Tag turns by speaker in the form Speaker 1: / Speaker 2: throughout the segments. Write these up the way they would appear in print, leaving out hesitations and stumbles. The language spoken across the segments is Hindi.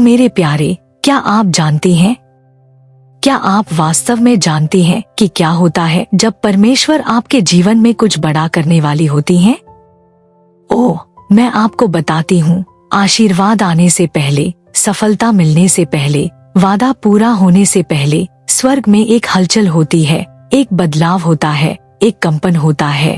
Speaker 1: मेरे प्यारे, क्या आप जानती हैं? क्या आप वास्तव में जानती हैं कि क्या होता है जब परमेश्वर आपके जीवन में कुछ बड़ा करने वाली होती हैं? ओह, मैं आपको बताती हूँ, आशीर्वाद आने से पहले, सफलता मिलने से पहले, वादा पूरा होने से पहले स्वर्ग में एक हलचल होती है, एक बदलाव होता है, एक कंपन होता है।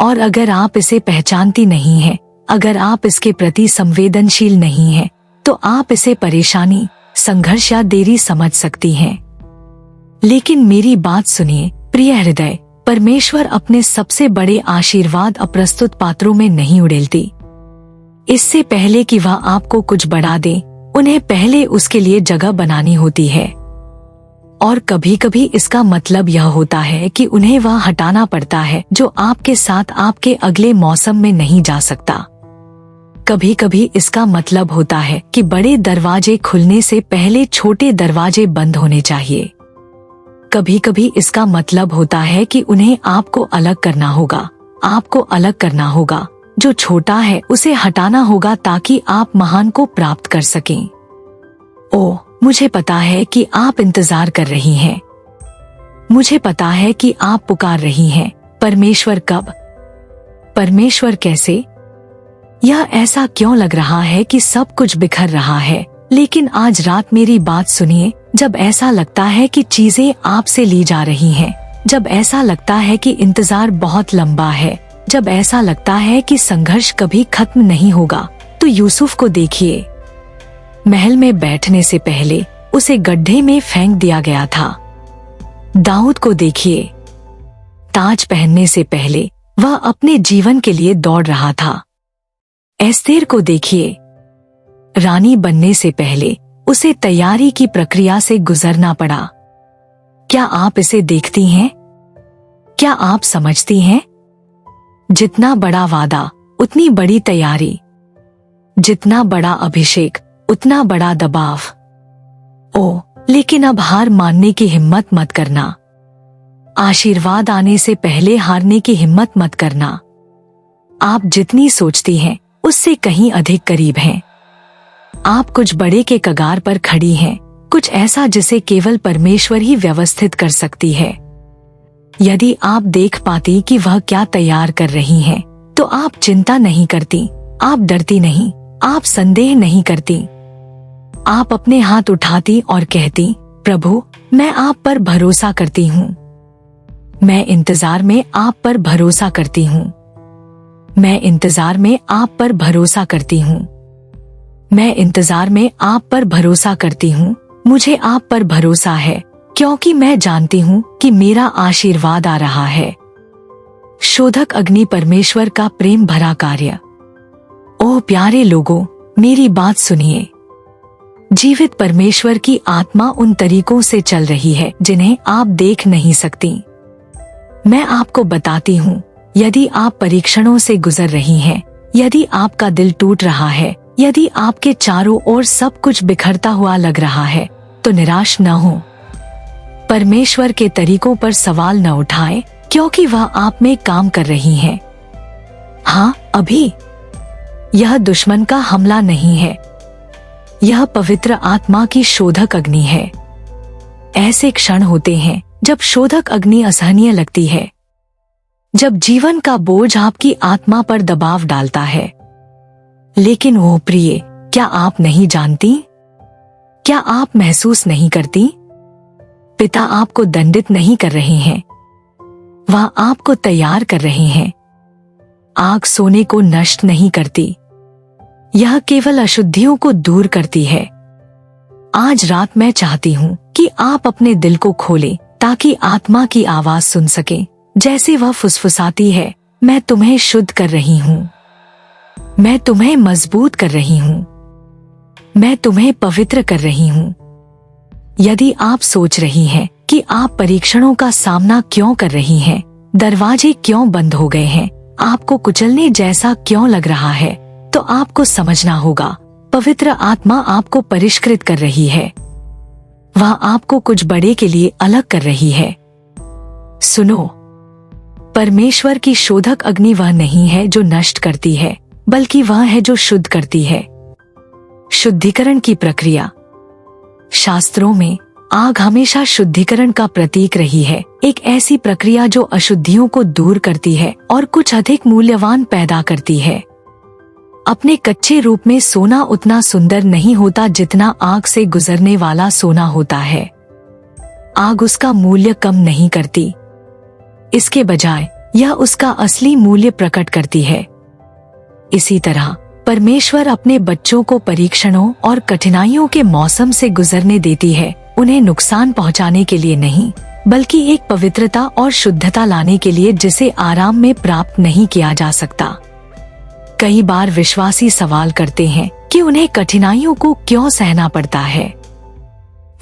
Speaker 1: और अगर आप इसे पहचानती नहीं हैं, अगर आप इसके प्रति संवेदनशील नहीं हैं, तो आप इसे परेशानी, संघर्ष या देरी समझ सकती हैं। लेकिन मेरी बात सुनिए प्रिय हृदय, परमेश्वर अपने सबसे बड़े आशीर्वाद अप्रस्तुत पात्रों में नहीं उड़ेलती। इससे पहले कि वह आपको कुछ बढ़ा दे, उन्हें पहले उसके लिए जगह बनानी होती है। और कभी कभी इसका मतलब यह होता है कि उन्हें वह हटाना पड़ता है जो आपके साथ आपके अगले मौसम में नहीं जा सकता। कभी कभी इसका मतलब होता है कि बड़े दरवाजे खुलने से पहले छोटे दरवाजे बंद होने चाहिए। कभी कभी इसका मतलब होता है कि उन्हें आपको अलग करना होगा, आपको अलग करना होगा, जो छोटा है उसे हटाना होगा ताकि आप महान को प्राप्त कर सकें। ओह, मुझे पता है कि आप इंतजार कर रही हैं। मुझे पता है कि आप पुकार रही हैं, परमेश्वर कब? परमेश्वर कैसे? यह ऐसा क्यों लग रहा है कि सब कुछ बिखर रहा है? लेकिन आज रात मेरी बात सुनिए, जब ऐसा लगता है कि चीजें आपसे ली जा रही हैं, जब ऐसा लगता है कि इंतजार बहुत लंबा है, जब ऐसा लगता है कि संघर्ष कभी खत्म नहीं होगा, तो यूसुफ को देखिए। महल में बैठने से पहले उसे गड्ढे में फेंक दिया गया था। दाऊद को देखिए, ताज पहनने से पहले वह अपने जीवन के लिए दौड़ रहा था। एस्तेर को देखिए, रानी बनने से पहले उसे तैयारी की प्रक्रिया से गुजरना पड़ा। क्या आप इसे देखती हैं? क्या आप समझती हैं? जितना बड़ा वादा, उतनी बड़ी तैयारी। जितना बड़ा अभिषेक, उतना बड़ा दबाव। ओह, लेकिन अब हार मानने की हिम्मत मत करना। आशीर्वाद आने से पहले हारने की हिम्मत मत करना। आप जितनी सोचती हैं उससे कहीं अधिक करीब हैं। आप कुछ बड़े के कगार पर खड़ी हैं, कुछ ऐसा जिसे केवल परमेश्वर ही व्यवस्थित कर सकती है। यदि आप देख पाती कि वह क्या तैयार कर रही हैं, तो आप चिंता नहीं करती, आप डरती नहीं, आप संदेह नहीं करती। आप अपने हाथ उठाती और कहती, प्रभु, मैं आप पर भरोसा करती हूँ। मैं इंतजार में आप पर भरोसा करती हूँ। मैं इंतजार में आप पर भरोसा करती हूँ। मैं इंतजार में आप पर भरोसा करती हूँ। मुझे आप पर भरोसा है, क्योंकि मैं जानती हूँ कि मेरा आशीर्वाद आ रहा है। शोधक अग्नि परमेश्वर का प्रेम भरा कार्य। ओह प्यारे लोगों, मेरी बात सुनिए। जीवित परमेश्वर की आत्मा उन तरीकों से चल रही है जिन्हें आप देख नहीं सकती। मैं आपको बताती हूँ, यदि आप परीक्षणों से गुजर रही हैं, यदि आपका दिल टूट रहा है, यदि आपके चारों ओर सब कुछ बिखरता हुआ लग रहा है, तो निराश न हो। परमेश्वर के तरीकों पर सवाल न उठाएं, क्योंकि वह आप में काम कर रही हैं। हाँ, अभी यह दुश्मन का हमला नहीं है, यह पवित्र आत्मा की शोधक अग्नि है। ऐसे क्षण होते हैं जब शोधक अग्नि असहनीय लगती है, जब जीवन का बोझ आपकी आत्मा पर दबाव डालता है। लेकिन वो प्रिय, क्या आप नहीं जानती? क्या आप महसूस नहीं करती? पिता आपको दंडित नहीं कर रहे हैं, वह आपको तैयार कर रहे हैं। आग सोने को नष्ट नहीं करती, यह केवल अशुद्धियों को दूर करती है। आज रात मैं चाहती हूँ कि आप अपने दिल को खोलें ताकि आत्मा की आवाज सुन सके, जैसे वह फुसफुसाती है, मैं तुम्हें शुद्ध कर रही हूँ, मैं तुम्हें मजबूत कर रही हूँ, मैं तुम्हें पवित्र कर रही हूँ। यदि आप सोच रही हैं कि आप परीक्षणों का सामना क्यों कर रही हैं, दरवाजे क्यों बंद हो गए हैं, आपको कुचलने जैसा क्यों लग रहा है, तो आपको समझना होगा, पवित्र आत्मा आपको परिष्कृत कर रही है। वह आपको कुछ बड़े के लिए अलग कर रही है। सुनो, परमेश्वर की शोधक अग्नि वह नहीं है जो नष्ट करती है, बल्कि वह है जो शुद्ध करती है। शुद्धिकरण की प्रक्रिया। शास्त्रों में आग हमेशा शुद्धिकरण का प्रतीक रही है, एक ऐसी प्रक्रिया जो अशुद्धियों को दूर करती है और कुछ अधिक मूल्यवान पैदा करती है। अपने कच्चे रूप में सोना उतना सुंदर नहीं होता जितना आग से गुजरने वाला सोना होता है। आग उसका मूल्य कम नहीं करती, इसके बजाय यह उसका असली मूल्य प्रकट करती है। इसी तरह परमेश्वर अपने बच्चों को परीक्षणों और कठिनाइयों के मौसम से गुजरने देती है, उन्हें नुकसान पहुंचाने के लिए नहीं, बल्कि एक पवित्रता और शुद्धता लाने के लिए जिसे आराम में प्राप्त नहीं किया जा सकता। कई बार विश्वासी सवाल करते हैं कि उन्हें कठिनाइयों को क्यों सहना पड़ता है।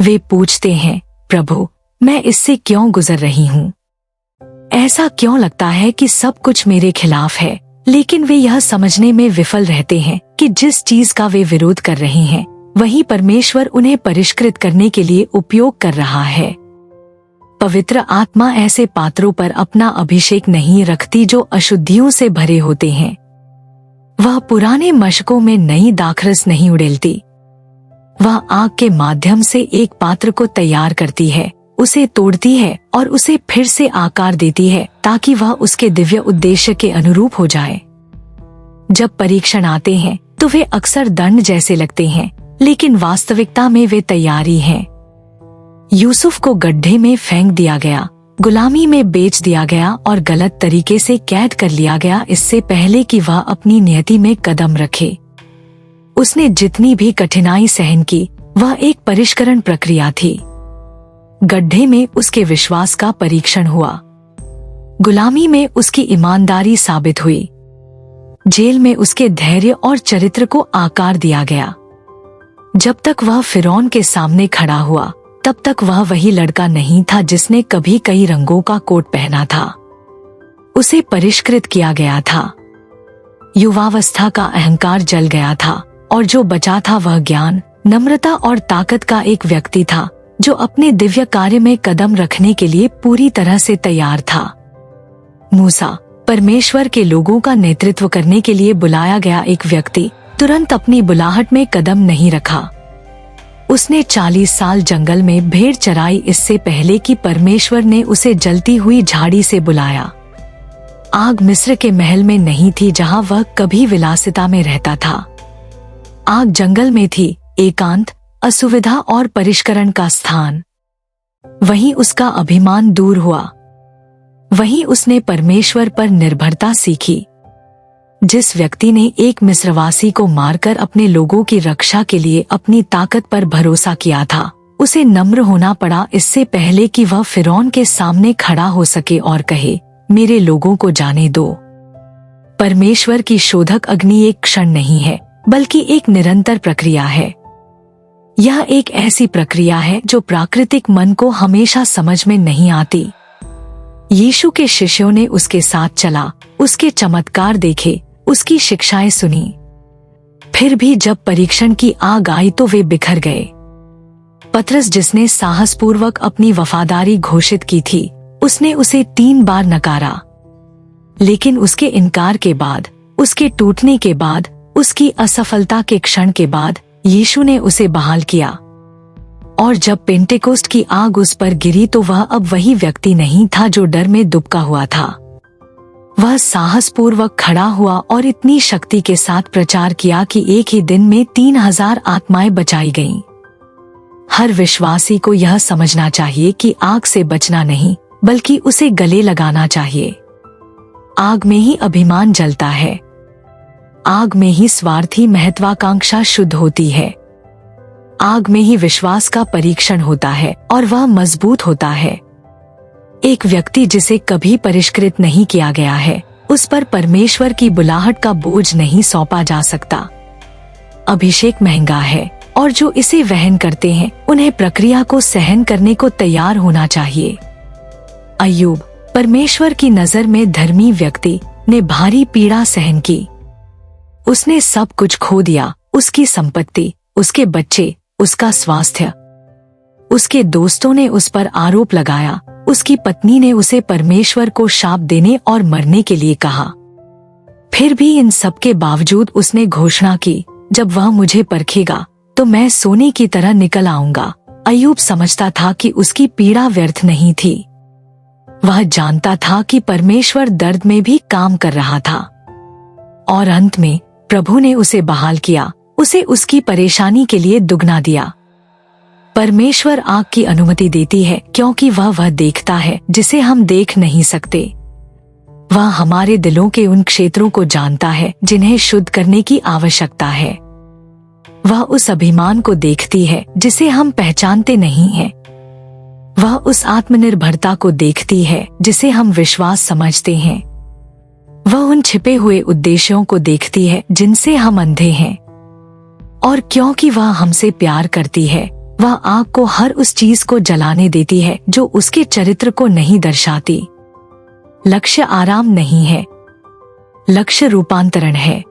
Speaker 1: वे पूछते हैं, प्रभु, मैं इससे क्यों गुजर रही हूँ? ऐसा क्यों लगता है कि सब कुछ मेरे खिलाफ है? लेकिन वे यह समझने में विफल रहते हैं कि जिस चीज का वे विरोध कर रहे हैं वही परमेश्वर उन्हें परिष्कृत करने के लिए उपयोग कर रहा है। पवित्र आत्मा ऐसे पात्रों पर अपना अभिषेक नहीं रखती जो अशुद्धियों से भरे होते हैं। वह पुराने मशकों में नई दाखरस नहीं उड़ेलती। वह आग के माध्यम से एक पात्र को तैयार करती है, उसे तोड़ती है और उसे फिर से आकार देती है ताकि वह उसके दिव्य उद्देश्य के अनुरूप हो जाए। जब परीक्षण आते हैं तो वे अक्सर दंड जैसे लगते हैं, लेकिन वास्तविकता में वे तैयारी हैं। यूसुफ को गड्ढे में फेंक दिया गया, गुलामी में बेच दिया गया और गलत तरीके से कैद कर लिया गया इससे पहले कि वह अपनी नियति में कदम रखे। उसने जितनी भी कठिनाई सहन की वह एक परिष्करण प्रक्रिया थी। गड्ढे में उसके विश्वास का परीक्षण हुआ, गुलामी में उसकी ईमानदारी साबित हुई, जेल में उसके धैर्य और चरित्र को आकार दिया गया। जब तक वह फिरौन के सामने खड़ा हुआ तब तक वह वही लड़का नहीं था जिसने कभी कई रंगों का कोट पहना था। उसे परिष्कृत किया गया था। युवावस्था का अहंकार जल गया था और जो बचा था वह ज्ञान, नम्रता और ताकत का एक व्यक्ति था जो अपने दिव्य कार्य में कदम रखने के लिए पूरी तरह से तैयार था। मूसा, परमेश्वर के लोगों का नेतृत्व करने के लिए बुलाया गया एक व्यक्ति, तुरंत अपनी बुलाहट में कदम नहीं रखा। उसने 40 साल जंगल में भेड़ चराई इससे पहले कि परमेश्वर ने उसे जलती हुई झाड़ी से बुलाया। आग मिस्र के महल में नहीं थी जहां वह कभी विलासिता में रहता था। आग जंगल में थी, एकांत, असुविधा और परिष्करण का स्थान। वहीं उसका अभिमान दूर हुआ। वहीं उसने परमेश्वर पर निर्भरता सीखी। जिस व्यक्ति ने एक मिस्रवासी को मारकर अपने लोगों की रक्षा के लिए अपनी ताकत पर भरोसा किया था, उसे नम्र होना पड़ा इससे पहले कि वह फिरौन के सामने खड़ा हो सके और कहे, मेरे लोगों को जाने दो। परमेश्वर की शोधक अग्नि एक क्षण नहीं है, बल्कि एक निरंतर प्रक्रिया है। यह एक ऐसी प्रक्रिया है जो प्राकृतिक मन को हमेशा समझ में नहीं आती। यीशु के शिष्यों ने उसके साथ चला, उसके चमत्कार देखे, उसकी शिक्षाएं सुनी। फिर भी जब परीक्षण की आग आई तो वे बिखर गए। पतरस, जिसने साहसपूर्वक अपनी वफादारी घोषित की थी, उसने उसे 3 बार नकारा। लेकिन उसके इनकार के बाद, उसके टूटने के बाद, उसकी असफलता के क्षण के बाद यीशु ने उसे बहाल किया। और जब पेंटेकोस्ट की आग उस पर गिरी तो वह अब वही व्यक्ति नहीं था जो डर में दुबका हुआ था। वह साहसपूर्वक खड़ा हुआ और इतनी शक्ति के साथ प्रचार किया कि एक ही दिन में 3000 आत्माएं बचाई गईं। हर विश्वासी को यह समझना चाहिए कि आग से बचना नहीं, बल्कि उसे गले लगाना चाहिए। आग में ही अभिमान जलता है। आग में ही स्वार्थी महत्वाकांक्षा शुद्ध होती है। आग में ही विश्वास का परीक्षण होता है और वह मजबूत होता है। एक व्यक्ति जिसे कभी परिष्कृत नहीं किया गया है, उस पर परमेश्वर की बुलाहट का बोझ नहीं सौंपा जा सकता। अभिषेक महंगा है और जो इसे वहन करते हैं उन्हें प्रक्रिया को सहन करने को तैयार होना चाहिए। अय्यूब, परमेश्वर की नजर में धर्मी व्यक्ति, ने भारी पीड़ा सहन की। उसने सब कुछ खो दिया, उसकी संपत्ति, उसके बच्चे, उसका स्वास्थ्य। उसके दोस्तों ने उस पर आरोप लगाया, उसकी पत्नी ने उसे परमेश्वर को शाप देने और मरने के लिए कहा। फिर भी इन सब के बावजूद उसने घोषणा की, जब वह मुझे परखेगा तो मैं सोने की तरह निकल आऊंगा। अय्यूब समझता था कि उसकी पीड़ा व्यर्थ नहीं थी। वह जानता था कि परमेश्वर दर्द में भी काम कर रहा था और अंत में प्रभु ने उसे बहाल किया, उसे उसकी परेशानी के लिए दुगना दिया। परमेश्वर आग की अनुमति देती है क्योंकि वह देखता है जिसे हम देख नहीं सकते। वह हमारे दिलों के उन क्षेत्रों को जानता है जिन्हें शुद्ध करने की आवश्यकता है। वह उस अभिमान को देखती है जिसे हम पहचानते नहीं हैं। वह उस आत्मनिर्भरता को देखती है जिसे हम विश्वास समझते हैं। वह उन छिपे हुए उद्देश्यों को देखती है जिनसे हम अंधे हैं। और क्योंकि वह हमसे प्यार करती है, वह आग को हर उस चीज को जलाने देती है जो उसके चरित्र को नहीं दर्शाती। लक्ष्य आराम नहीं है, लक्ष्य रूपांतरण है,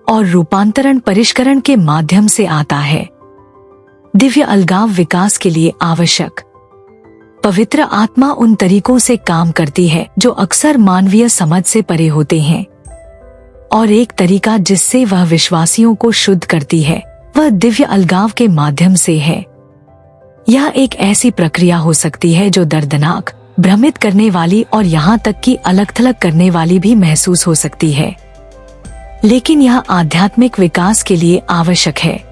Speaker 1: और रूपांतरण परिष्करण के माध्यम से आता है। दिव्य अलगाव विकास के लिए आवश्यक। पवित्र आत्मा उन तरीकों से काम करती है जो अक्सर मानवीय समझ से परे होते हैं, और एक तरीका जिससे वह विश्वासियों को शुद्ध करती है वह दिव्य अलगाव के माध्यम से है। यह एक ऐसी प्रक्रिया हो सकती है जो दर्दनाक, भ्रमित करने वाली और यहाँ तक कि अलग-थलग करने वाली भी महसूस हो सकती है, लेकिन यह आध्यात्मिक विकास के लिए आवश्यक है।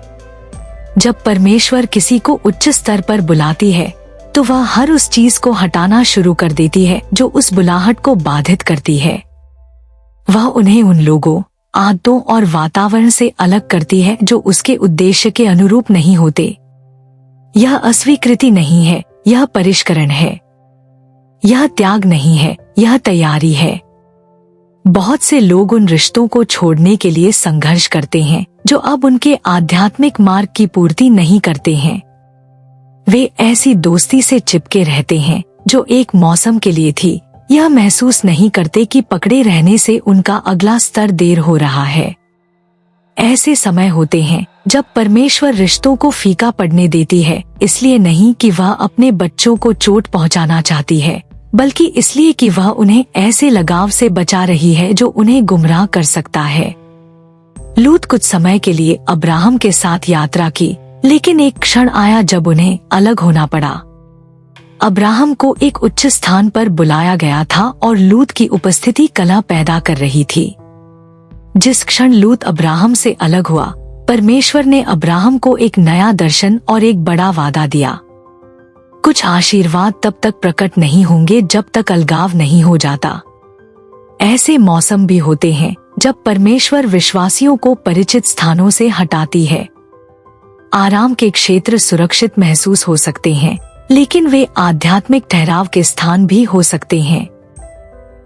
Speaker 1: जब परमेश्वर किसी को उच्च स्तर पर बुलाती है तो वह हर उस चीज को हटाना शुरू कर देती है जो उस बुलाहट को बाधित करती है। वह उन्हें उन लोगों, आदतों और वातावरण से अलग करती है जो उसके उद्देश्य के अनुरूप नहीं होते। यह अस्वीकृति नहीं है, यह परिष्करण है। यह त्याग नहीं है, यह तैयारी है। बहुत से लोग उन रिश्तों को छोड़ने के लिए संघर्ष करते हैं जो अब उनके आध्यात्मिक मार्ग की पूर्ति नहीं करते हैं। वे ऐसी दोस्ती से चिपके रहते हैं जो एक मौसम के लिए थी, यह महसूस नहीं करते कि पकड़े रहने से उनका अगला स्तर देर हो रहा है। ऐसे समय होते हैं जब परमेश्वर रिश्तों को फीका पड़ने देती है, इसलिए नहीं कि वह अपने बच्चों को चोट पहुंचाना चाहती है, बल्कि इसलिए कि वह उन्हें ऐसे लगाव से बचा रही है जो उन्हें गुमराह कर सकता है। लूत कुछ समय के लिए अब्राहम के साथ यात्रा की, लेकिन एक क्षण आया जब उन्हें अलग होना पड़ा। अब्राहम को एक उच्च स्थान पर बुलाया गया था और लूत की उपस्थिति कलह पैदा कर रही थी। जिस क्षण लूत अब्राहम से अलग हुआ, परमेश्वर ने अब्राहम को एक नया दर्शन और एक बड़ा वादा दिया। कुछ आशीर्वाद तब तक प्रकट नहीं होंगे जब तक अलगाव नहीं हो जाता। ऐसे मौसम भी होते हैं जब परमेश्वर विश्वासियों को परिचित स्थानों से हटाती है। आराम के क्षेत्र सुरक्षित महसूस हो सकते हैं, लेकिन वे आध्यात्मिक ठहराव के स्थान भी हो सकते हैं।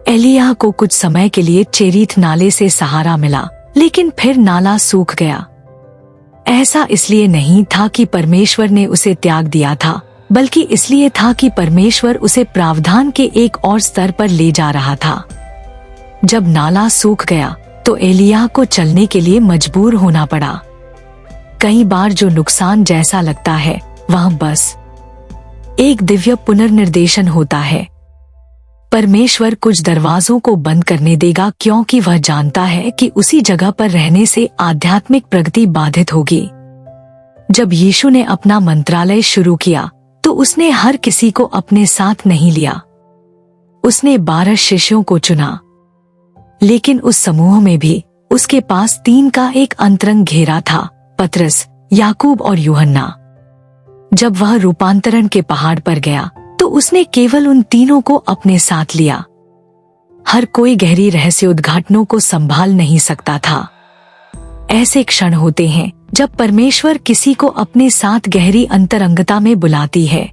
Speaker 1: एलिय्याह को कुछ समय के लिए चेरीथ नाले से सहारा मिला, लेकिन फिर नाला सूख गया। ऐसा इसलिए नहीं था कि परमेश्वर ने उसे त्याग दिया था, बल्कि इसलिए था कि परमेश्वर उसे प्रावधान के एक और स्तर पर ले जा रहा था। जब नाला सूख गया तो एलिय्याह को चलने के लिए मजबूर होना पड़ा। कई बार जो नुकसान जैसा लगता है वह बस एक दिव्य पुनर्निर्देशन होता है। परमेश्वर कुछ दरवाजों को बंद करने देगा क्योंकि वह जानता है कि उसी जगह पर रहने से आध्यात्मिक प्रगति बाधित होगी। जब यीशु ने अपना मंत्रालय शुरू किया तो उसने हर किसी को अपने साथ नहीं लिया। उसने 12 शिष्यों को चुना, लेकिन उस समूह में भी उसके पास 3 का एक अंतरंग घेरा था, पतरस, याकूब और यूहन्ना। जब वह रूपांतरण के पहाड़ पर गया तो उसने केवल उन तीनों को अपने साथ लिया। हर कोई गहरी रहस्योद्घाटनों को संभाल नहीं सकता था। ऐसे क्षण होते हैं जब परमेश्वर किसी को अपने साथ गहरी अंतरंगता में बुलाती है,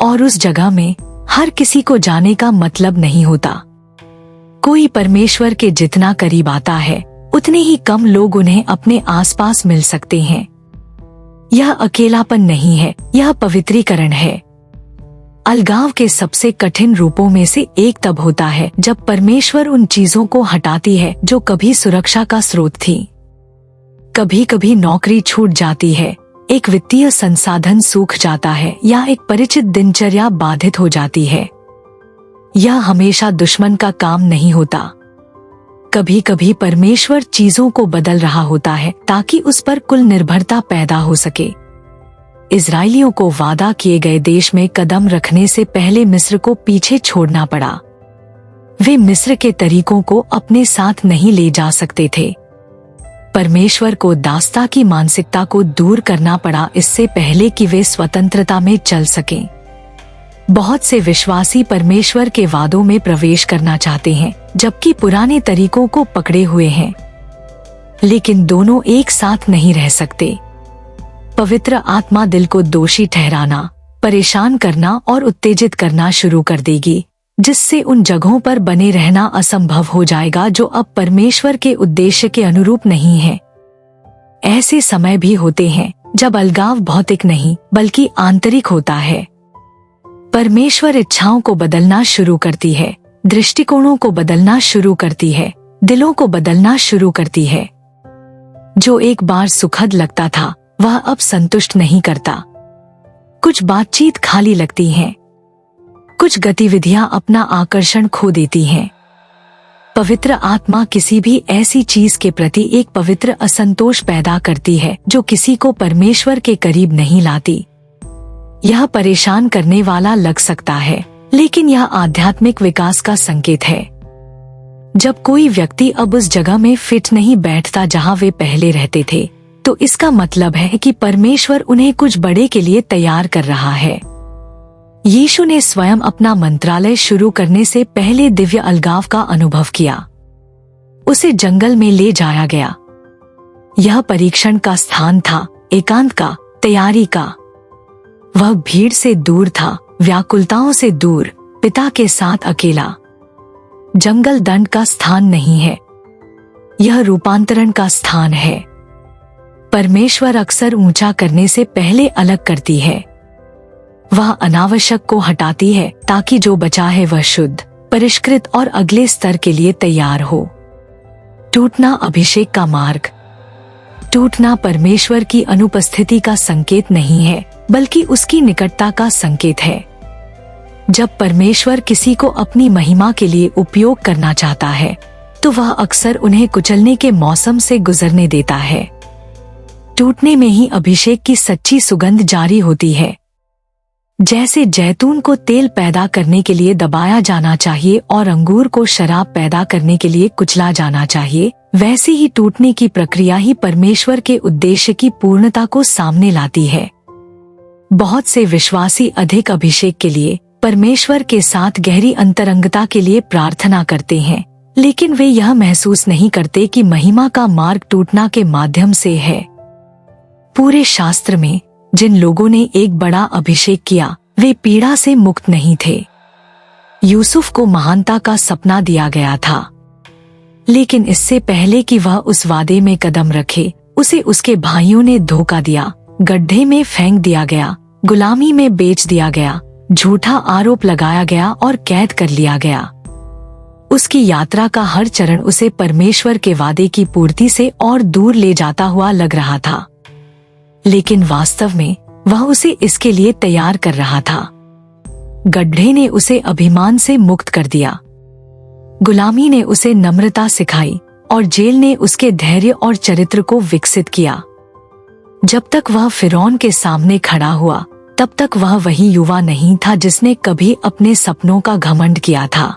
Speaker 1: और उस जगह में हर किसी को जाने का मतलब नहीं होता। कोई परमेश्वर के जितना करीब आता है, उतने ही कम लोग उन्हें अपने आसपास मिल सकते हैं। यह अकेलापन नहीं है, यह पवित्रीकरण है। अलगाव के सबसे कठिन रूपों में से एक तब होता है जब परमेश्वर उन चीजों को हटाती है जो कभी सुरक्षा का स्रोत थी। कभी कभी नौकरी छूट जाती है, एक वित्तीय संसाधन सूख जाता है, या एक परिचित दिनचर्या बाधित हो जाती है। यह हमेशा दुश्मन का काम नहीं होता। कभी कभी परमेश्वर चीजों को बदल रहा होता है ताकि उस पर कुल निर्भरता पैदा हो सके। इजरायलियों को वादा किए गए देश में कदम रखने से पहले मिस्र को पीछे छोड़ना पड़ा। वे मिस्र के तरीकों को अपने साथ नहीं ले जा सकते थे। परमेश्वर को दासता की मानसिकता को दूर करना पड़ा इससे पहले कि वे स्वतंत्रता में चल सकें। बहुत से विश्वासी परमेश्वर के वादों में प्रवेश करना चाहते हैं जबकि पुराने तरीकों को पकड़े हुए हैं, लेकिन दोनों एक साथ नहीं रह सकते। पवित्र आत्मा दिल को दोषी ठहराना, परेशान करना और उत्तेजित करना शुरू कर देगी, जिससे उन जगहों पर बने रहना असंभव हो जाएगा जो अब परमेश्वर के उद्देश्य के अनुरूप नहीं है। ऐसे समय भी होते हैं जब अलगाव भौतिक नहीं बल्कि आंतरिक होता है। परमेश्वर इच्छाओं को बदलना शुरू करती है, दृष्टिकोणों को बदलना शुरू करती है, दिलों को बदलना शुरू करती है। जो एक बार सुखद लगता था वह अब संतुष्ट नहीं करता। कुछ बातचीत खाली लगती हैं, कुछ गतिविधियां अपना आकर्षण खो देती हैं। पवित्र आत्मा किसी भी ऐसी चीज के प्रति एक पवित्र असंतोष पैदा करती है जो किसी को परमेश्वर के करीब नहीं लाती। यह परेशान करने वाला लग सकता है, लेकिन यह आध्यात्मिक विकास का संकेत है। जब कोई व्यक्ति अब उस जगह में फिट नहीं बैठता जहां वे पहले रहते थे, तो इसका मतलब है कि परमेश्वर उन्हें कुछ बड़े के लिए तैयार कर रहा है। यीशु ने स्वयं अपना मंत्रालय शुरू करने से पहले दिव्य अलगाव का अनुभव किया। उसे जंगल में ले जाया गया। यह परीक्षण का स्थान था, एकांत का, तैयारी का। वह भीड़ से दूर था, व्याकुलताओं से दूर, पिता के साथ अकेला। जंगल दंड का स्थान नहीं है, यह रूपांतरण का स्थान है। परमेश्वर अक्सर ऊंचा करने से पहले अलग करती है। वह अनावश्यक को हटाती है ताकि जो बचा है वह शुद्ध, परिष्कृत और अगले स्तर के लिए तैयार हो। टूटना अभिषेक का मार्ग। टूटना परमेश्वर की अनुपस्थिति का संकेत नहीं है, बल्कि उसकी निकटता का संकेत है। जब परमेश्वर किसी को अपनी महिमा के लिए उपयोग करना चाहता है, तो वह अक्सर उन्हें कुचलने के मौसम से गुजरने देता है। टूटने में ही अभिषेक की सच्ची सुगंध जारी होती है। जैसे जैतून को तेल पैदा करने के लिए दबाया जाना चाहिए और अंगूर को शराब पैदा करने के लिए कुचला जाना चाहिए, वैसे ही टूटने की प्रक्रिया ही परमेश्वर के उद्देश्य की पूर्णता को सामने लाती है। बहुत से विश्वासी अधिक अभिषेक के लिए, परमेश्वर के साथ गहरी अंतरंगता के लिए प्रार्थना करते हैं, लेकिन वे यह महसूस नहीं करते कि महिमा का मार्ग टूटना के माध्यम से है। पूरे शास्त्र में जिन लोगों ने एक बड़ा अभिषेक किया, वे पीड़ा से मुक्त नहीं थे। यूसुफ को महानता का सपना दिया गया था, लेकिन इससे पहले कि वह उस वादे में कदम रखे, उसे उसके भाइयों ने धोखा दिया, गड्ढे में फेंक दिया गया, गुलामी में बेच दिया गया, झूठा आरोप लगाया गया और कैद कर लिया गया। उसकी यात्रा का हर चरण उसे परमेश्वर के वादे की पूर्ति से और दूर ले जाता हुआ लग रहा था, लेकिन वास्तव में वह उसे इसके लिए तैयार कर रहा था। गड्ढे ने उसे अभिमान से मुक्त कर दिया, गुलामी ने उसे नम्रता सिखाई और जेल ने उसके धैर्य और चरित्र को विकसित किया। जब तक वह फिरौन के सामने खड़ा हुआ, तब तक वह वही युवा नहीं था जिसने कभी अपने सपनों का घमंड किया था।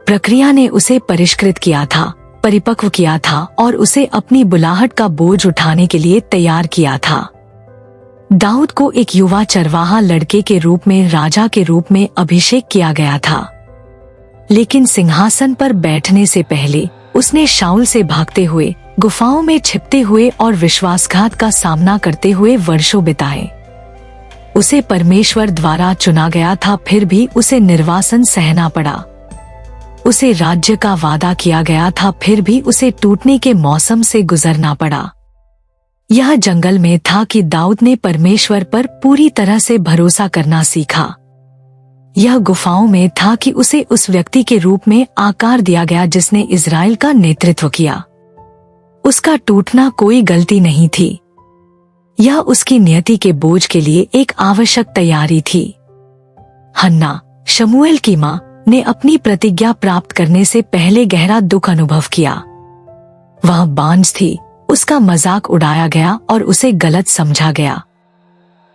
Speaker 1: प्रक्रिया ने उसे परिष्कृत किया था, परिपक्व किया था और उसे अपनी बुलाहट का बोझ उठाने के लिए तैयार किया था। दाऊद को एक युवा चरवाहा लड़के के रूप में, राजा के रूप में अभिषेक किया गया था, लेकिन सिंहासन पर बैठने से पहले उसने शाऊल से भागते हुए, गुफाओं में छिपते हुए और विश्वासघात का सामना करते हुए वर्षों बिताए। उसे परमेश्वर द्वारा चुना गया था, फिर भी उसे निर्वासन सहना पड़ा। उसे राज्य का वादा किया गया था, फिर भी उसे टूटने के मौसम से गुजरना पड़ा। यह जंगल में था कि दाऊद ने परमेश्वर पर पूरी तरह से भरोसा करना सीखा। यह गुफाओं में था कि उसे उस व्यक्ति के रूप में आकार दिया गया जिसने इज़राइल का नेतृत्व किया। उसका टूटना कोई गलती नहीं थी, यह उसकी नियति के बोझ के लिए एक आवश्यक तैयारी थी। हन्ना, शमूएल की माँ, ने अपनी प्रतिज्ञा प्राप्त करने से पहले गहरा दुख अनुभव किया। वह बांझ थी, उसका मजाक उड़ाया गया और उसे गलत समझा गया।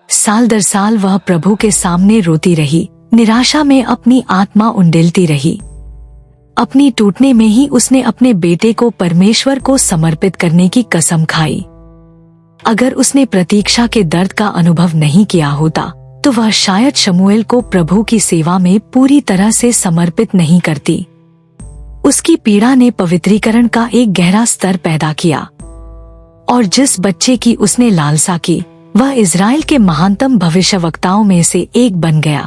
Speaker 1: साल दर साल वह प्रभु के सामने रोती रही, निराशा में अपनी आत्मा उंडेलती रही। अपनी टूटने में ही उसने अपने बेटे को परमेश्वर को समर्पित करने की कसम खाई। अगर उसने प्रतीक्षा के दर्द का अनुभव नहीं किया होता तो वह शायद शमूएल को प्रभु की सेवा में पूरी तरह से समर्पित नहीं करती। उसकी पीड़ा ने पवित्रीकरण का एक गहरा स्तर पैदा किया और जिस बच्चे की उसने लालसा की वह इज़राइल के महानतम भविष्यवक्ताओं में से एक बन गया।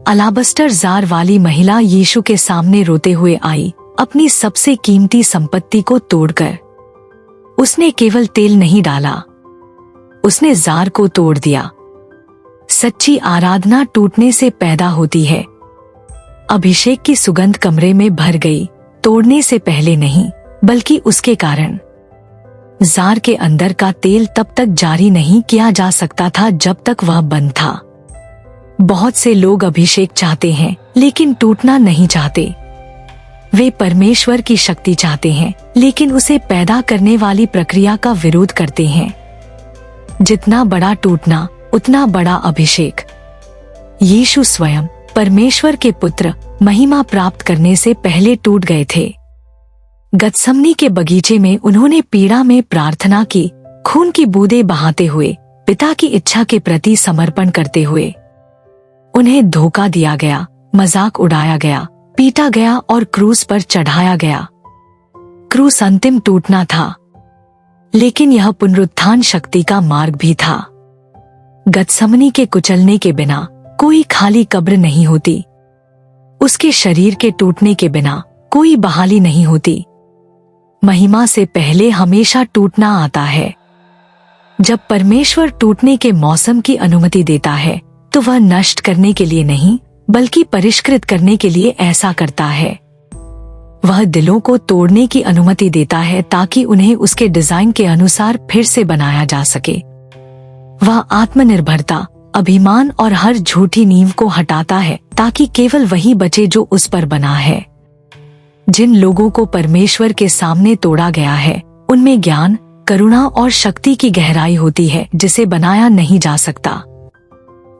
Speaker 1: अलाबस्टर जार वाली महिला यीशु के सामने रोते हुए आई, अपनी सबसे कीमती संपत्ति को तोड़कर। उसने केवल तेल नहीं डाला, उसने जार को तोड़ दिया। सच्ची आराधना टूटने से पैदा होती है। अभिषेक की सुगंध कमरे में भर गई, तोड़ने से पहले नहीं बल्कि उसके कारण। जार के अंदर का तेल तब तक जारी नहीं किया जा सकता था जब तक वह बंद था। बहुत से लोग अभिषेक चाहते हैं लेकिन टूटना नहीं चाहते। वे परमेश्वर की शक्ति चाहते हैं लेकिन उसे पैदा करने वाली प्रक्रिया का विरोध करते हैं। जितना बड़ा टूटना उतना बड़ा अभिषेक। यीशु स्वयं परमेश्वर के पुत्र महिमा प्राप्त करने से पहले टूट गए थे। गतसमनी के बगीचे में उन्होंने पीड़ा में प्रार्थना की, खून की बूंदें बहाते हुए, पिता की इच्छा के प्रति समर्पण करते हुए। उन्हें धोखा दिया गया, मजाक उड़ाया गया, पीटा गया और क्रूस पर चढ़ाया गया। क्रूस अंतिम टूटना था, लेकिन यह पुनरुत्थान शक्ति का मार्ग भी था। गतसमनी के कुचलने के बिना कोई खाली कब्र नहीं होती। उसके शरीर के टूटने के बिना कोई बहाली नहीं होती। महिमा से पहले हमेशा टूटना आता है। जब परमेश्वर टूटने के मौसम की अनुमति देता है तो वह नष्ट करने के लिए नहीं बल्कि परिष्कृत करने के लिए ऐसा करता है। वह दिलों को तोड़ने की अनुमति देता है ताकि उन्हें उसके डिजाइन के अनुसार फिर से बनाया जा सके। वह आत्मनिर्भरता, अभिमान और हर झूठी नींव को हटाता है ताकि केवल वही बचे जो उस पर बना है। जिन लोगों को परमेश्वर के सामने तोड़ा गया है उनमें ज्ञान, करुणा और शक्ति की गहराई होती है जिसे बनाया नहीं जा सकता।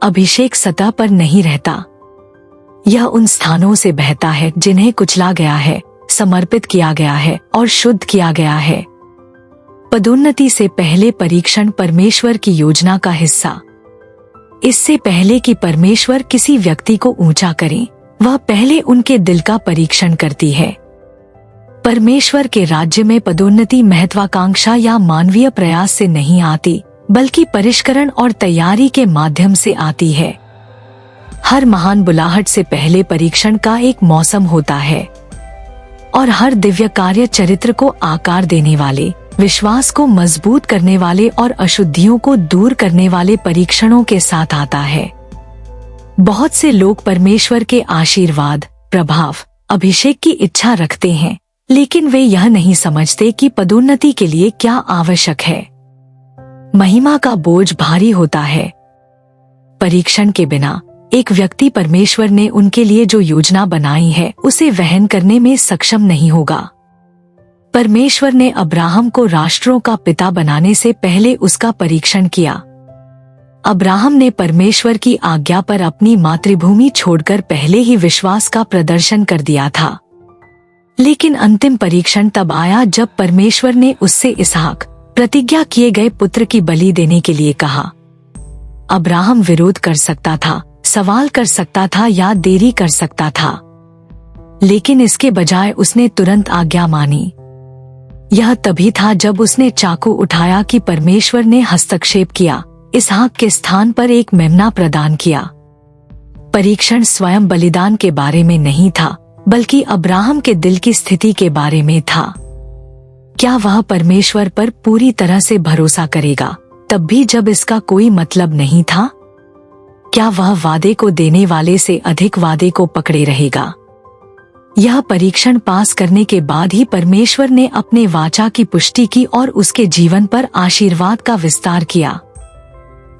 Speaker 1: अभिषेक सतह पर नहीं रहता, यह उन स्थानों से बहता है जिन्हें कुचला गया है, समर्पित किया गया है और शुद्ध किया गया है। पदोन्नति से पहले परीक्षण परमेश्वर की योजना का हिस्सा। इससे पहले कि परमेश्वर किसी व्यक्ति को ऊंचा करे, वह पहले उनके दिल का परीक्षण करती है। परमेश्वर के राज्य में पदोन्नति महत्वाकांक्षा या मानवीय प्रयास से नहीं आती, बल्कि परिष्करण और तैयारी के माध्यम से आती है। हर महान बुलाहट से पहले परीक्षण का एक मौसम होता है और हर दिव्य कार्य चरित्र को आकार देने वाले, विश्वास को मजबूत करने वाले और अशुद्धियों को दूर करने वाले परीक्षणों के साथ आता है। बहुत से लोग परमेश्वर के आशीर्वाद, प्रभाव, अभिषेक की इच्छा रखते हैं, लेकिन वे यह नहीं समझते कि पदोन्नति के लिए क्या आवश्यक है। महिमा का बोझ भारी होता है। परीक्षण के बिना एक व्यक्ति परमेश्वर ने उनके लिए जो योजना बनाई है उसे वहन करने में सक्षम नहीं होगा। परमेश्वर ने अब्राहम को राष्ट्रों का पिता बनाने से पहले उसका परीक्षण किया। अब्राहम ने परमेश्वर की आज्ञा पर अपनी मातृभूमि छोड़कर पहले ही विश्वास का प्रदर्शन कर दिया था। लेकिन अंतिम परीक्षण तब आया जब परमेश्वर ने उससे इसहाक, प्रतिज्ञा किए गए पुत्र की बलि देने के लिए कहा। अब्राहम विरोध कर सकता था, सवाल कर सकता था या देरी कर सकता था, लेकिन इसके बजाय उसने तुरंत आज्ञा मानी। यह तभी था जब उसने चाकू उठाया कि परमेश्वर ने हस्तक्षेप किया, इसहाक के स्थान पर एक मेमना प्रदान किया। परीक्षण स्वयं बलिदान के बारे में नहीं था, बल्कि अब्राहम के दिल की स्थिति के बारे में था। क्या वह परमेश्वर पर पूरी तरह से भरोसा करेगा, तब भी जब इसका कोई मतलब नहीं था? क्या वह वादे को देने वाले से अधिक वादे को पकड़े रहेगा? यह परीक्षण पास करने के बाद ही परमेश्वर ने अपने वाचा की पुष्टि की और उसके जीवन पर आशीर्वाद का विस्तार किया।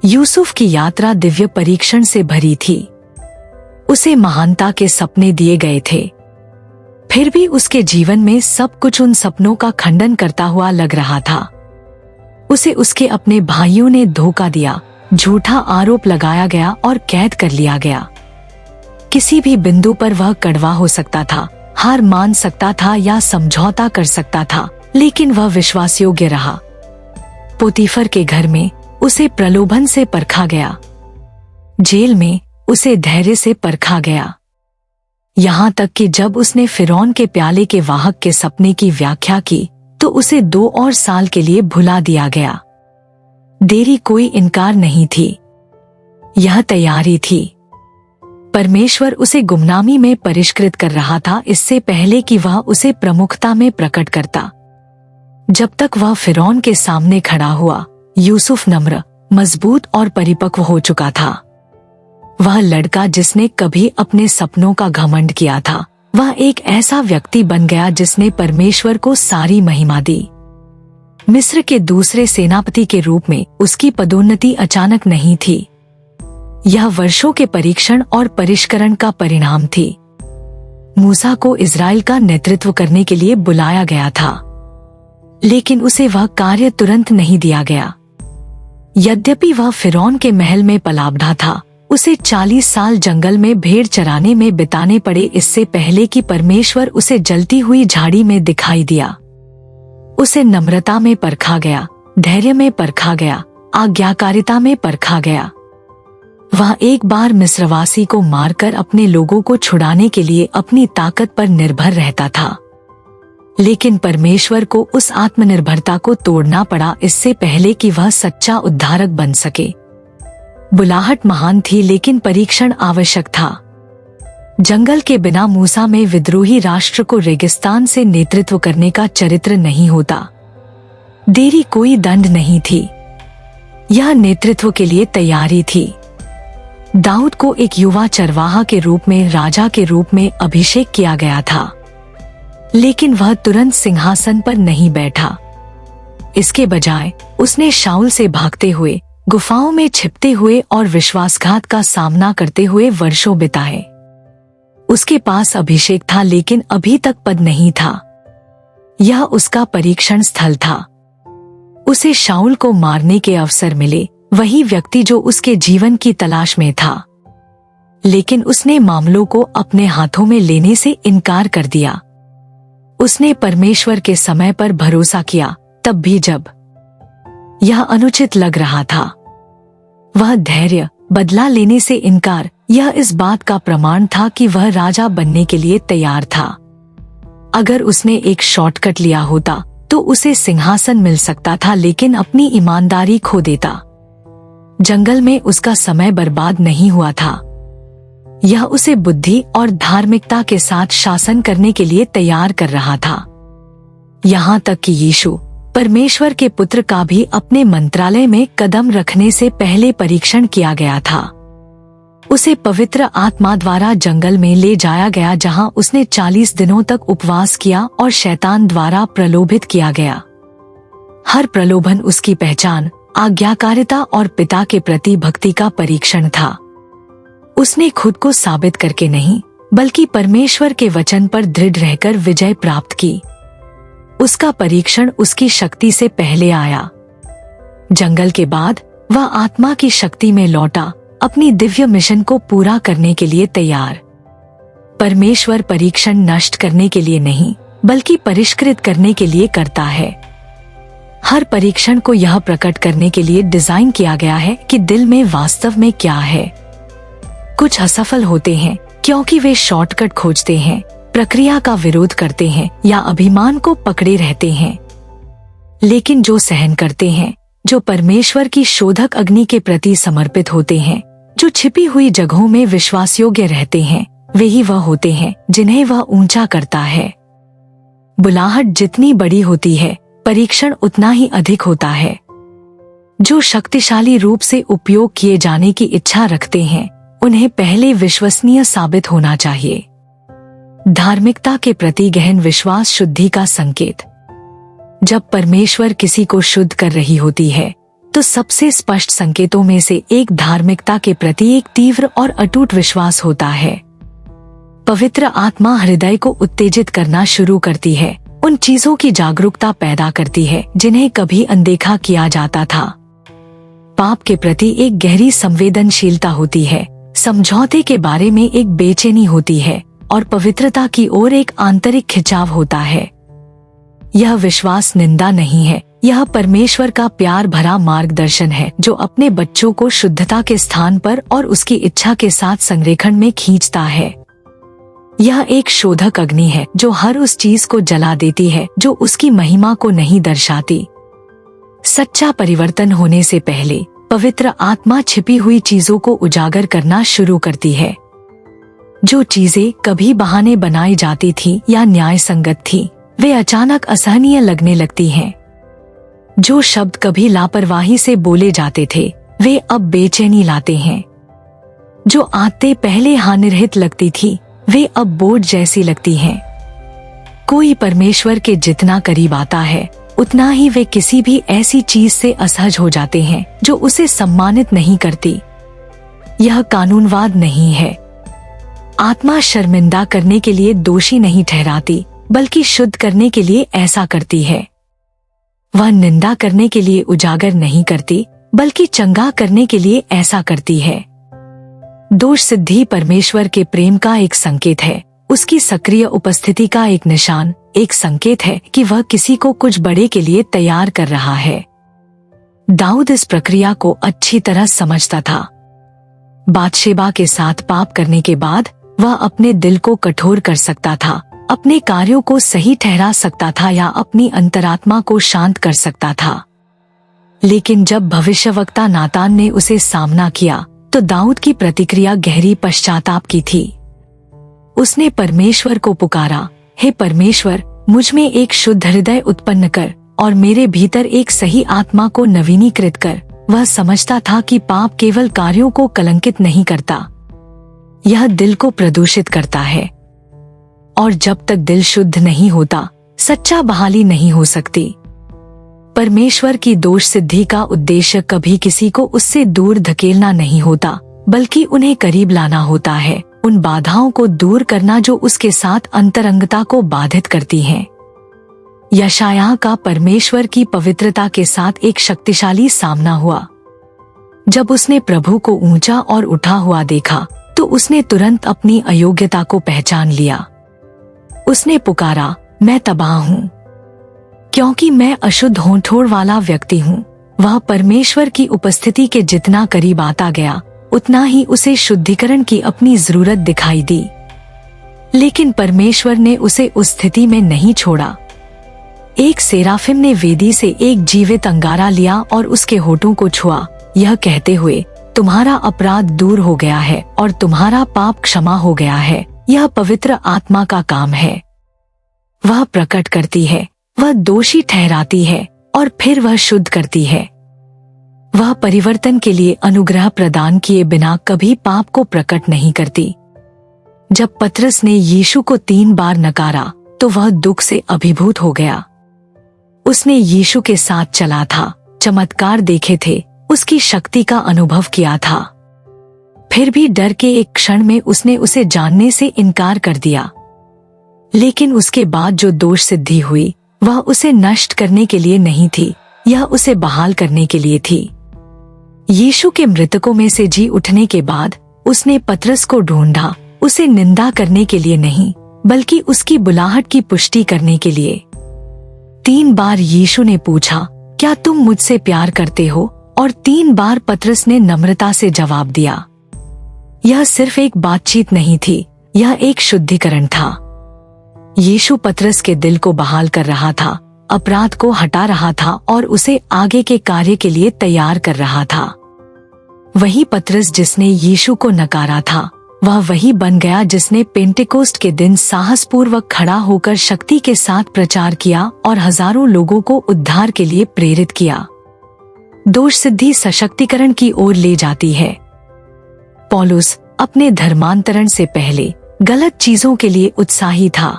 Speaker 1: यूसुफ की यात्रा दिव्य परीक्षण से भरी थी। उसे महानता के सपने दिए गए थे। फिर भी उसके जीवन में सब कुछ उन सपनों का खंडन करता हुआ लग रहा था। उसे उसके अपने भाइयों ने धोखा दिया, झूठा आरोप लगाया गया और कैद कर लिया गया। किसी भी बिंदु पर वह कड़वा हो सकता था, हार मान सकता था या समझौता कर सकता था, लेकिन वह विश्वासयोग्य रहा। पोतीफर के घर में उसे प्रलोभन से परखा गया, जेल में उसे धैर्य से परखा गया, यहाँ तक कि जब उसने फिरौन के प्याले के वाहक के सपने की व्याख्या की तो उसे 2 और साल के लिए भुला दिया गया। देरी कोई इनकार नहीं थी, यह तैयारी थी। परमेश्वर उसे गुमनामी में परिष्कृत कर रहा था इससे पहले कि वह उसे प्रमुखता में प्रकट करता। जब तक वह फिरौन के सामने खड़ा हुआ, यूसुफ नम्र, मजबूत और परिपक्व हो चुका था। वह लड़का जिसने कभी अपने सपनों का घमंड किया था, वह एक ऐसा व्यक्ति बन गया जिसने परमेश्वर को सारी महिमा दी। मिस्र के दूसरे सेनापति के रूप में उसकी पदोन्नति अचानक नहीं थी, यह वर्षों के परीक्षण और परिष्करण का परिणाम थी। मूसा को इज़राइल का नेतृत्व करने के लिए बुलाया गया था, लेकिन उसे वह कार्य तुरंत नहीं दिया गया। यद्यपि वह फिरौन के महल में पला बढ़ा था, उसे 40 साल जंगल में भेड़ चराने में बिताने पड़े इससे पहले कि परमेश्वर उसे जलती हुई झाड़ी में दिखाई दिया। उसे नम्रता में परखा गया, धैर्य में परखा गया, आज्ञाकारिता में परखा गया। वह एक बार मिस्रवासी को मारकर अपने लोगों को छुड़ाने के लिए अपनी ताकत पर निर्भर रहता था, लेकिन परमेश्वर को उस आत्मनिर्भरता को तोड़ना पड़ा इससे पहले कि वह सच्चा उद्धारक बन सके। बुलाहट महान थी लेकिन परीक्षण आवश्यक था। जंगल के बिना मूसा में विद्रोही राष्ट्र को रेगिस्तान से नेतृत्व करने का चरित्र नहीं होता। देरी कोई दंड नहीं थी, यह नेतृत्व के लिए तैयारी थी। दाऊद को एक युवा चरवाहा के रूप में राजा के रूप में अभिषेक किया गया था, लेकिन वह तुरंत सिंहासन पर नहीं बैठा। इसके बजाय उसने शाऊल से भागते हुए, गुफाओं में छिपते हुए और विश्वासघात का सामना करते हुए वर्षों बिताए। उसके पास अभिषेक था लेकिन अभी तक पद नहीं था, यह उसका परीक्षण स्थल था। उसे शाऊल को मारने के अवसर मिले, वही व्यक्ति जो उसके जीवन की तलाश में था, लेकिन उसने मामलों को अपने हाथों में लेने से इनकार कर दिया। उसने परमेश्वर के समय पर भरोसा किया, तब भी जब यह अनुचित लग रहा था। वह धैर्य, बदला लेने से इनकार, यह इस बात का प्रमाण था कि वह राजा बनने के लिए तैयार था। अगर उसने एक शॉर्टकट लिया होता तो उसे सिंहासन मिल सकता था, लेकिन अपनी ईमानदारी खो देता। जंगल में उसका समय बर्बाद नहीं हुआ था, यह उसे बुद्धि और धार्मिकता के साथ शासन करने के लिए तैयार कर रहा था। यहाँ तक कि यीशु, परमेश्वर के पुत्र का भी अपने मंत्रालय में कदम रखने से पहले परीक्षण किया गया था। उसे पवित्र आत्मा द्वारा जंगल में ले जाया गया जहां उसने 40 दिनों तक उपवास किया और शैतान द्वारा प्रलोभित किया गया। हर प्रलोभन उसकी पहचान, आज्ञाकारिता और पिता के प्रति भक्ति का परीक्षण था। उसने खुद को साबित करके नहीं, बल्कि परमेश्वर के वचन पर दृढ़ रहकर विजय प्राप्त की। उसका परीक्षण उसकी शक्ति से पहले आया। जंगल के बाद वह आत्मा की शक्ति में लौटा, अपनी दिव्य मिशन को पूरा करने के लिए तैयार। परमेश्वर परीक्षण नष्ट करने के लिए नहीं, बल्कि परिष्कृत करने के लिए करता है। हर परीक्षण को यह प्रकट करने के लिए डिजाइन किया गया है कि दिल में वास्तव में क्या है। कुछ असफल होते हैं क्योंकि वे शॉर्टकट खोजते हैं, प्रक्रिया का विरोध करते हैं या अभिमान को पकड़े रहते हैं। लेकिन जो सहन करते हैं, जो परमेश्वर की शोधक अग्नि के प्रति समर्पित होते हैं, जो छिपी हुई जगहों में विश्वासयोग्य रहते हैं, वे ही वह होते हैं जिन्हें वह ऊंचा करता है। बुलाहट जितनी बड़ी होती है, परीक्षण उतना ही अधिक होता है। जो शक्तिशाली रूप से उपयोग किए जाने की इच्छा रखते हैं, उन्हें पहले विश्वसनीय साबित होना चाहिए। धार्मिकता के प्रति गहन विश्वास शुद्धि का संकेत। जब परमेश्वर किसी को शुद्ध कर रही होती है, तो सबसे स्पष्ट संकेतों में से एक धार्मिकता के प्रति एक तीव्र और अटूट विश्वास होता है। पवित्र आत्मा हृदय को उत्तेजित करना शुरू करती है, उन चीजों की जागरूकता पैदा करती है जिन्हें कभी अनदेखा किया जाता था। पाप के प्रति एक गहरी संवेदनशीलता होती है, समझौते के बारे में एक बेचैनी होती है और पवित्रता की ओर एक आंतरिक खिंचाव होता है। यह विश्वास निंदा नहीं है, यह परमेश्वर का प्यार भरा मार्गदर्शन है जो अपने बच्चों को शुद्धता के स्थान पर और उसकी इच्छा के साथ संरेखण में खींचता है। यह एक शोधक अग्नि है जो हर उस चीज को जला देती है जो उसकी महिमा को नहीं दर्शाती। सच्चा परिवर्तन होने से पहले पवित्र आत्मा छिपी हुई चीजों को उजागर करना शुरू करती है। जो चीजें कभी बहाने बनाई जाती थी या न्याय संगत थी, वे अचानक असहनीय लगने लगती हैं। जो शब्द कभी लापरवाही से बोले जाते थे, वे अब बेचैनी लाते हैं। जो आदतें पहले हानिरहित लगती थी, वे अब बोझ जैसी लगती हैं। कोई परमेश्वर के जितना करीब आता है, उतना ही वे किसी भी ऐसी चीज से असहज हो जाते हैं जो उसे सम्मानित नहीं करती। यह कानूनवाद नहीं है। आत्मा शर्मिंदा करने के लिए दोषी नहीं ठहराती, बल्कि शुद्ध करने के लिए ऐसा करती है। वह निंदा करने के लिए उजागर नहीं करती, बल्कि चंगा करने के लिए ऐसा करती है। दोष सिद्धि परमेश्वर के प्रेम का एक संकेत है, उसकी सक्रिय उपस्थिति का एक निशान, एक संकेत है कि वह किसी को कुछ बड़े के लिए तैयार कर रहा है। दाऊद इस प्रक्रिया को अच्छी तरह समझता था। बातशेबा के साथ पाप करने के बाद वह अपने दिल को कठोर कर सकता था, अपने कार्यों को सही ठहरा सकता था या अपनी अंतरात्मा को शांत कर सकता था। लेकिन जब भविष्यवक्ता नातान ने उसे सामना किया तो दाऊद की प्रतिक्रिया गहरी पश्चाताप की थी। उसने परमेश्वर को पुकारा, हे परमेश्वर, मुझ में एक शुद्ध हृदय उत्पन्न कर और मेरे भीतर एक सही आत्मा को नवीनीकृत कर। वह समझता था कि पाप केवल कार्यों को कलंकित नहीं करता, यह दिल को प्रदूषित करता है। और जब तक दिल शुद्ध नहीं होता, सच्चा बहाली नहीं हो सकती। परमेश्वर की दोष सिद्धि का उद्देश्य कभी किसी को उससे दूर धकेलना नहीं होता, बल्कि उन्हें करीब लाना होता है, उन बाधाओं को दूर करना जो उसके साथ अंतरंगता को बाधित करती हैं। यशायाह का परमेश्वर की पवित्रता के साथ एक शक्तिशाली सामना हुआ। जब उसने प्रभु को ऊंचा और उठा हुआ देखा तो उसने तुरंत अपनी अयोग्यता को पहचान लिया। उसने पुकारा, मैं तबाह हूँ, क्योंकि मैं अशुद्ध होंठों वाला व्यक्ति हूँ। वह परमेश्वर की उपस्थिति के जितना करीब आता गया, उतना ही उसे शुद्धिकरण की अपनी जरूरत दिखाई दी। लेकिन परमेश्वर ने उसे उस स्थिति में नहीं छोड़ा। एक सेराफिम ने वेदी से एक जीवित अंगारा लिया और उसके होठों को छुआ, यह कहते हुए, तुम्हारा अपराध दूर हो गया है और तुम्हारा पाप क्षमा हो गया है। यह पवित्र आत्मा का काम है। वह प्रकट करती है, वह दोषी ठहराती है और फिर वह शुद्ध करती है। वह परिवर्तन के लिए अनुग्रह प्रदान किए बिना कभी पाप को प्रकट नहीं करती। जब पतरस ने यीशु को 3 बार नकारा तो वह दुख से अभिभूत हो गया। उसने यीशु के साथ चला था, चमत्कार देखे थे, उसकी शक्ति का अनुभव किया था। फिर भी डर के एक क्षण में उसने उसे जानने से इनकार कर दिया। लेकिन उसके बाद जो दोष सिद्धि हुई, वह उसे नष्ट करने के लिए नहीं थी, यह उसे बहाल करने के लिए थी। यीशु के मृतकों में से जी उठने के बाद उसने पतरस को ढूंढा, उसे निंदा करने के लिए नहीं, बल्कि उसकी बुलाहट की पुष्टि करने के लिए। 3 बार यीशु ने पूछा, क्या तुम मुझसे प्यार करते हो? और 3 बार पतरस ने नम्रता से जवाब दिया। यह सिर्फ एक बातचीत नहीं थी, यह एक शुद्धिकरण था। यीशु पतरस के दिल को बहाल कर रहा था, अपराध को हटा रहा था और उसे आगे के कार्य के लिए तैयार कर रहा था। वही पतरस जिसने यीशु को नकारा था, वह वही बन गया जिसने पेंटेकोस्ट के दिन साहसपूर्वक खड़ा होकर शक्ति के साथ प्रचार किया और हजारों लोगों को उद्धार के लिए प्रेरित किया। दोष सिद्धि सशक्तिकरण की ओर ले जाती है। पौलुस अपने धर्मांतरण से पहले गलत चीजों के लिए उत्साही था।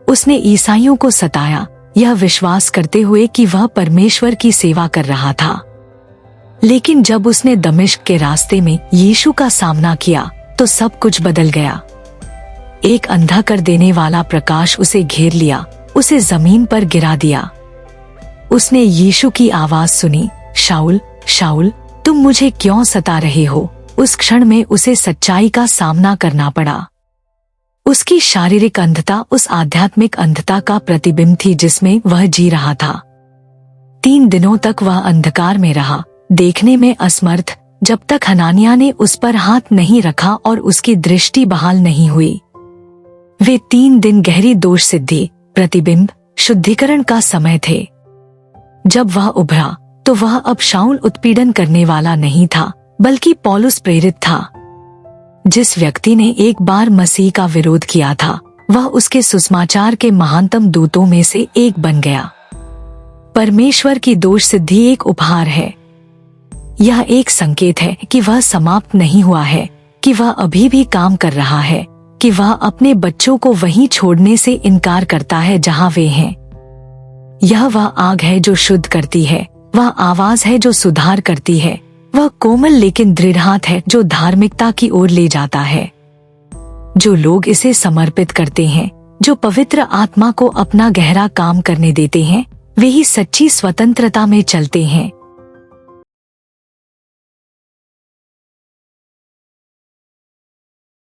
Speaker 1: उसने ईसाइयों को सताया, यह विश्वास करते हुए कि वह परमेश्वर की सेवा कर रहा था। लेकिन जब उसने दमिश्क के रास्ते में यीशु का सामना किया तो सब कुछ बदल गया। एक अंधा कर देने वाला प्रकाश उसे घेर लिया, उसे जमीन पर गिरा दिया। उसने यीशु की आवाज सुनी, शाऊल शाऊल, तुम मुझे क्यों सता रहे हो? उस क्षण में उसे सच्चाई का सामना करना पड़ा। उसकी शारीरिक अंधता उस आध्यात्मिक अंधता का प्रतिबिंब थी जिसमें वह जी रहा था। 3 दिनों तक वह अंधकार में रहा, देखने में असमर्थ, जब तक हनानिया ने उस पर हाथ नहीं रखा और उसकी दृष्टि बहाल नहीं हुई। वे 3 दिन गहरी दोष सिद्धि, प्रतिबिंब, शुद्धिकरण का समय थे। जब वह उभरा तो वह अब शाऊल उत्पीड़न करने वाला नहीं था, बल्कि पौलुस प्रेरित था। जिस व्यक्ति ने एक बार मसीह का विरोध किया था, वह उसके सुसमाचार के महानतम दूतों में से एक बन गया। परमेश्वर की दोष सिद्धि एक उपहार है। यह एक संकेत है कि वह समाप्त नहीं हुआ है, कि वह अभी भी काम कर रहा है, कि वह अपने बच्चों को वहीं छोड़ने से इनकार करता है जहां वे हैं। यह वह आग है जो शुद्ध करती है, वह आवाज है जो सुधार करती है, वह कोमल लेकिन दृढ़ हाथ है जो धार्मिकता की ओर ले जाता है। जो लोग इसे समर्पित करते हैं, जो पवित्र आत्मा को अपना गहरा काम करने देते हैं, वे ही सच्ची स्वतंत्रता में चलते हैं।